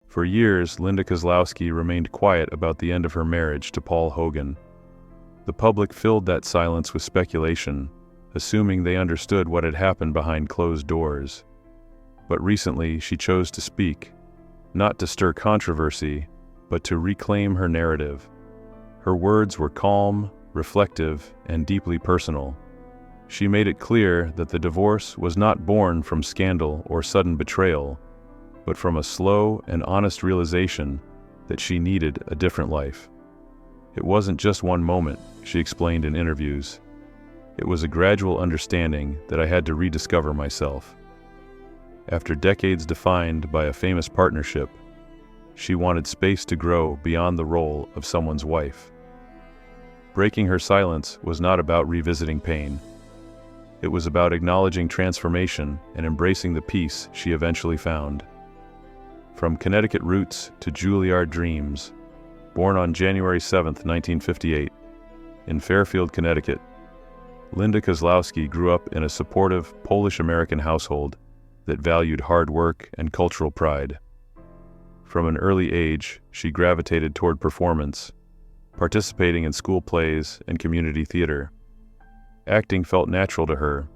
For years, Linda Kozlowski remained quiet about the end of her marriage to Paul Hogan. The public filled that silence with speculation, assuming they understood what had happened behind closed doors. But recently, she chose to speak, not to stir controversy, but to reclaim her narrative. Her words were calm, reflective, and deeply personal. She made it clear that the divorce was not born from scandal or sudden betrayal, but from a slow and honest realization that she needed a different life. It wasn't just one moment, she explained in interviews. It was a gradual understanding that I had to rediscover myself. After decades defined by a famous partnership, she wanted space to grow beyond the role of someone's wife. Breaking her silence was not about revisiting pain. It was about acknowledging transformation and embracing the peace she eventually found. From Connecticut roots to Juilliard dreams, born on January 7, 1958, in Fairfield, Connecticut, Linda Kozlowski grew up in a supportive Polish-American household that valued hard work and cultural pride. From an early age, she gravitated toward performance, participating in school plays and community theater. Acting felt natural to her,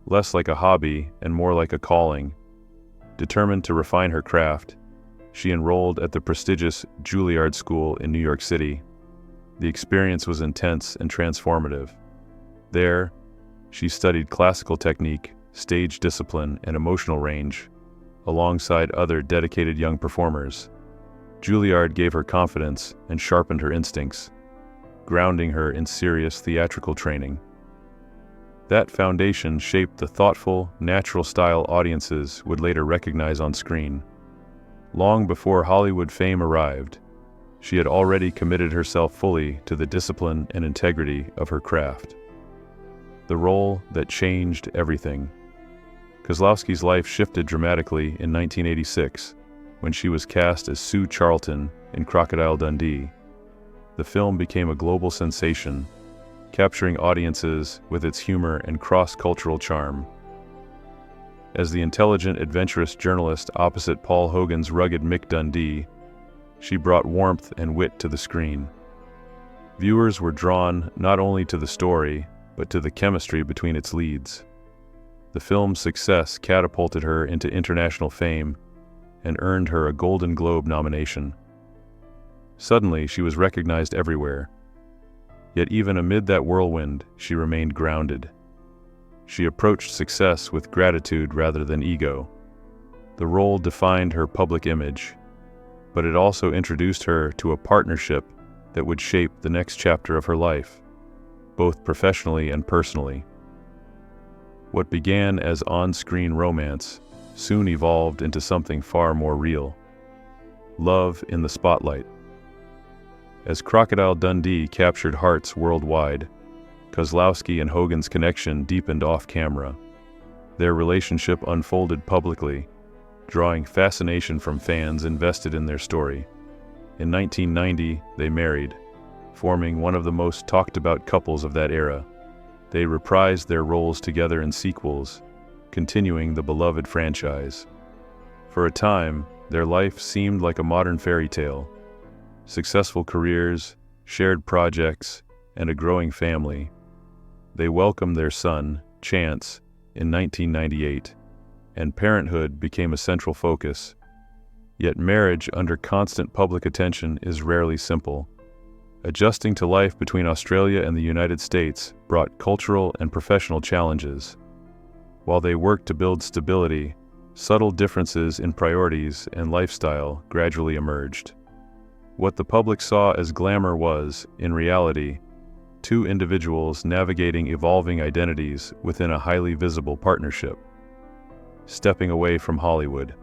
less like a hobby and more like a calling. Determined to refine her craft, she enrolled at the prestigious Juilliard School in New York City. The experience was intense and transformative. There, she studied classical technique, stage discipline, and emotional range, alongside other dedicated young performers. Juilliard gave her confidence and sharpened her instincts, grounding her in serious theatrical training. That foundation shaped the thoughtful, natural-style audiences would later recognize on screen. Long before Hollywood fame arrived, she had already committed herself fully to the discipline and integrity of her craft. The role that changed everything. Kozlowski's life shifted dramatically in 1986, when she was cast as Sue Charlton in Crocodile Dundee. The film became a global sensation, capturing audiences with its humor and cross-cultural charm. As the intelligent, adventurous journalist opposite Paul Hogan's rugged Mick Dundee, she brought warmth and wit to the screen. Viewers were drawn not only to the story, but to the chemistry between its leads. The film's success catapulted her into international fame and earned her a Golden Globe nomination. Suddenly, she was recognized everywhere. Yet even amid that whirlwind, she remained grounded. She approached success with gratitude rather than ego. The role defined her public image, but it also introduced her to a partnership that would shape the next chapter of her life, both professionally and personally. What began as on-screen romance soon evolved into something far more real. Love in the spotlight. As Crocodile Dundee captured hearts worldwide, Kozlowski and Hogan's connection deepened off-camera. Their relationship unfolded publicly, drawing fascination from fans invested in their story. In 1990, they married, forming one of the most talked-about couples of that era. They reprised their roles together in sequels, continuing the beloved franchise. For a time, their life seemed like a modern fairy tale. Successful careers, shared projects, and a growing family. They welcomed their son, Chance, in 1998, and parenthood became a central focus. Yet marriage under constant public attention is rarely simple. Adjusting to life between Australia and the United States brought cultural and professional challenges. While they worked to build stability, subtle differences in priorities and lifestyle gradually emerged. What the public saw as glamour was, in reality, two individuals navigating evolving identities within a highly visible partnership. Stepping away from Hollywood.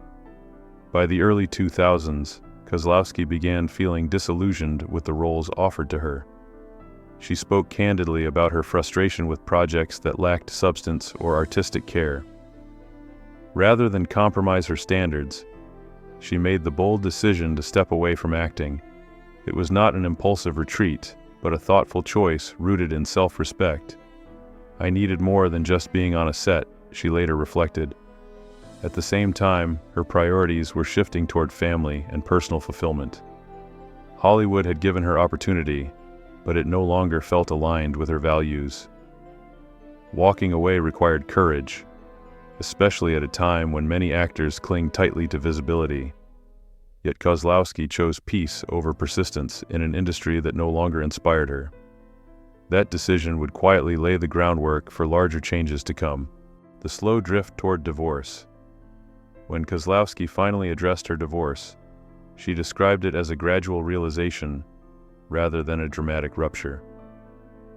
By the early 2000s, Kozlowski began feeling disillusioned with the roles offered to her. She spoke candidly about her frustration with projects that lacked substance or artistic care. Rather than compromise her standards, she made the bold decision to step away from acting. It was not an impulsive retreat, but a thoughtful choice rooted in self-respect. I needed more than just being on a set, she later reflected. At the same time, her priorities were shifting toward family and personal fulfillment. Hollywood had given her opportunity, but it no longer felt aligned with her values. Walking away required courage, especially at a time when many actors cling tightly to visibility. Yet Kozlowski chose peace over persistence in an industry that no longer inspired her. That decision would quietly lay the groundwork for larger changes to come. The slow drift toward divorce. When Kozlowski finally addressed her divorce, she described it as a gradual realization rather than a dramatic rupture.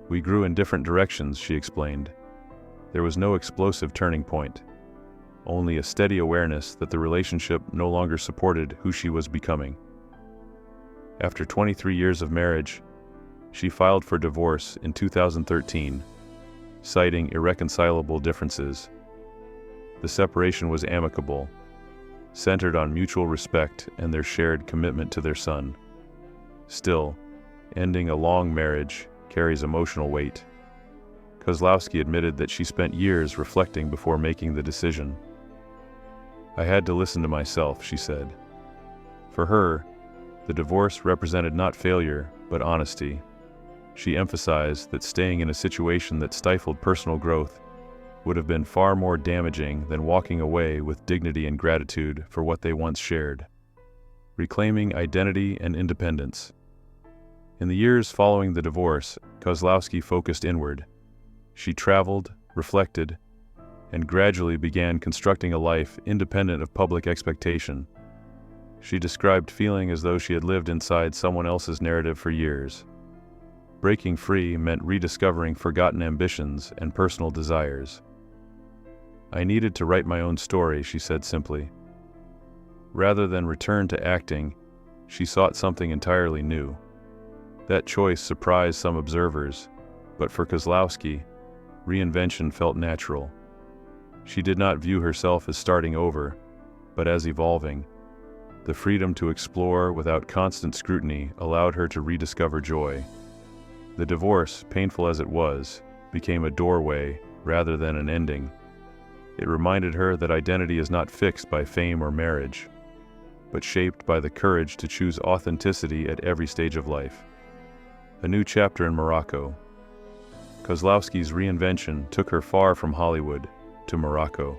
"We grew in different directions," she explained. There was no explosive turning point, only a steady awareness that the relationship no longer supported who she was becoming. After 23 years of marriage, she filed for divorce in 2013, citing irreconcilable differences. The separation was amicable, centered on mutual respect and their shared commitment to their son. Still, ending a long marriage carries emotional weight. Kozlowski admitted that she spent years reflecting before making the decision. "I had to listen to myself," she said. For her, the divorce represented not failure, but honesty. She emphasized that staying in a situation that stifled personal growth would have been far more damaging than walking away with dignity and gratitude for what they once shared. Reclaiming identity and independence. In the years following the divorce, Kozlowski focused inward. She traveled, reflected, and gradually began constructing a life independent of public expectation. She described feeling as though she had lived inside someone else's narrative for years. Breaking free meant rediscovering forgotten ambitions and personal desires. "I needed to write my own story," she said simply. Rather than return to acting, she sought something entirely new. That choice surprised some observers, but for Kozlowski, reinvention felt natural. She did not view herself as starting over, but as evolving. The freedom to explore without constant scrutiny allowed her to rediscover joy. The divorce, painful as it was, became a doorway rather than an ending. It reminded her that identity is not fixed by fame or marriage, but shaped by the courage to choose authenticity at every stage of life. A new chapter in Morocco. Kozlowski's reinvention took her far from Hollywood to Morocco.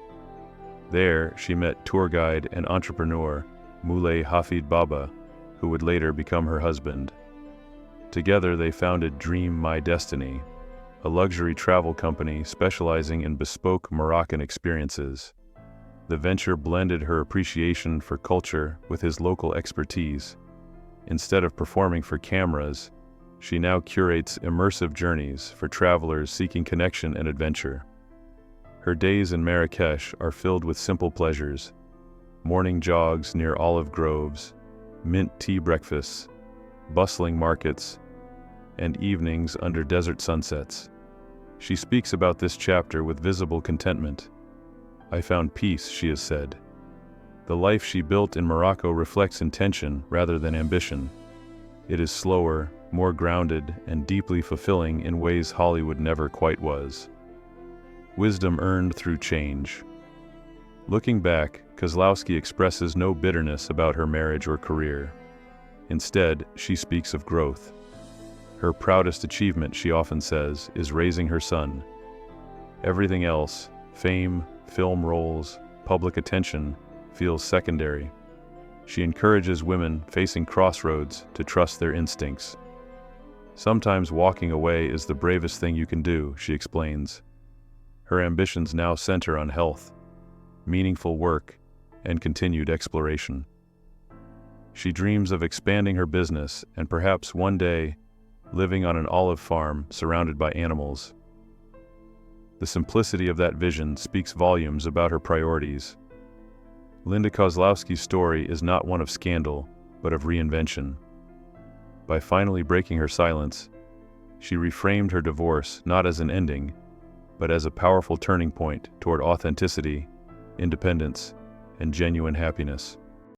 There, she met tour guide and entrepreneur Moulay Hafid Baba, who would later become her husband. Together they founded Dream My Destiny, a luxury travel company specializing in bespoke Moroccan experiences. The venture blended her appreciation for culture with his local expertise. Instead of performing for cameras, she now curates immersive journeys for travelers seeking connection and adventure. Her days in Marrakesh are filled with simple pleasures: morning jogs near olive groves, mint tea breakfasts, bustling markets, and evenings under desert sunsets. She speaks about this chapter with visible contentment. "I found peace," she has said. The life she built in Morocco reflects intention rather than ambition. It is slower, more grounded, and deeply fulfilling in ways Hollywood never quite was. Wisdom earned through change. Looking back, Kozlowski expresses no bitterness about her marriage or career. Instead, she speaks of growth. Her proudest achievement, she often says, is raising her son. Everything else, fame, film roles, public attention, feels secondary. She encourages women facing crossroads to trust their instincts. "Sometimes walking away is the bravest thing you can do," she explains. Her ambitions now center on health, meaningful work, and continued exploration. She dreams of expanding her business and perhaps one day living on an olive farm surrounded by animals. The simplicity of that vision speaks volumes about her priorities. Linda Kozlowski's story is not one of scandal, but of reinvention. By finally breaking her silence, she reframed her divorce not as an ending, but as a powerful turning point toward authenticity, independence, and genuine happiness.